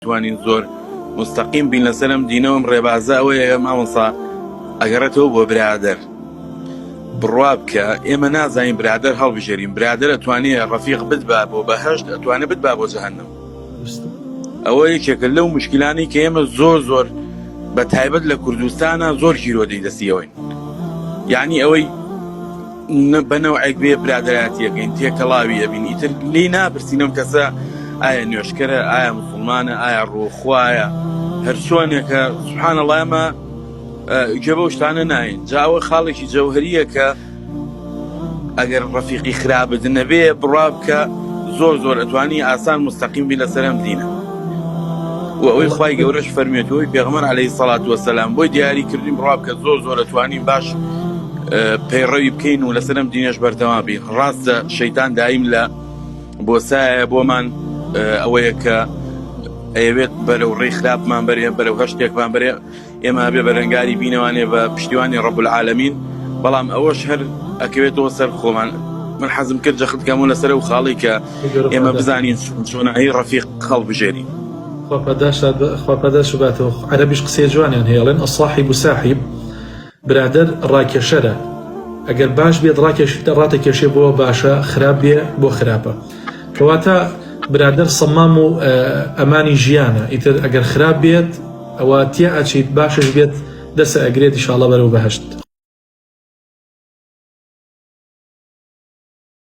توانین زۆر مستەقیم بین لەسەرم دینەوەم ڕێبازە ئەوەیە مامۆستا ئەگەڕێتەوە بۆ برادەر بڕوا بکە ئێمە نازانین برادەر هەڵبژێرین برادەر ئەتوانێت ڕەفیق بتبا بۆ بەهەشت ئەتوانێت بتبا بۆ جەهەنەم ئەوە یەکێکە لەو مشکلانی کە ئێمە زۆر بە تایبەت لە کوردستانە زۆر کیرۆدەی دەستیەوەین یعنی ئەوەی بەنەوەیەک بێ برادەرایەتیەکەین تێکەڵاوی ئەبین ئیتر لێی ناپرسینەم کەسە ئایا نوێشکەرە ئایا موسڵمانە ئایا ڕۆخوایە هەر چۆنێکە سوبحانەڵڵا ئێمە گوێ بەو شتانە ناین جا ئەوە خاڵێکی جەوهەریە کە ئەگەر ڕەفیقی خراپت نەبێ بڕوا بکە زۆر ئەتوانی ئاسان مستەقیم بی لەسەر ئەم دینە و ئەوەی خوای گەورەش فەرمێتەوەی پێغەمبەر عەلەیهی سەڵات وەسەلام بۆی دیاریکردین بڕوا بکە زۆر ئەتوانین باش پەیڕەوی بکەین و لەسەر ئەم دینەش بەردەوام بین ڕاستە شەیتان دایم لە بۆسایە بۆمان ئەوەیە کە ئەوێت بەرەو ڕێی خراپمان بەرێ بەرەو هەشتێکمان بەرێ ئێمە بێ بەرەنگاری بینەوانێ بە پشتیوانی ڕەب العالەمین بەڵام ئەوەش هەر ئەکەوێتەوە سەر خۆمان من حەزم کرد جەختکەمەوە لەسەر ئەو خاڵی کە ئێمە بزانین چۆنایی ڕەفیق هەڵبژێرین خواپەداش باتەوە عەرەبیش قسەی جوانیان هێڵێن ئەساحیب و ساحیب برادەر ڕاکێشەرە ئەگەر باش بێت ڕاتەکێشێ بۆ باشە خراپ بێ بۆ خراپە کەواتە برادەر سەمام و ئەمانی ژیانە ئیتر ئەگەر خراپ بێت ئەوە تیا ئەچیت باشش بێت دەسە ئەگرێت ئینشاڵڵا بەرەو بەهەشت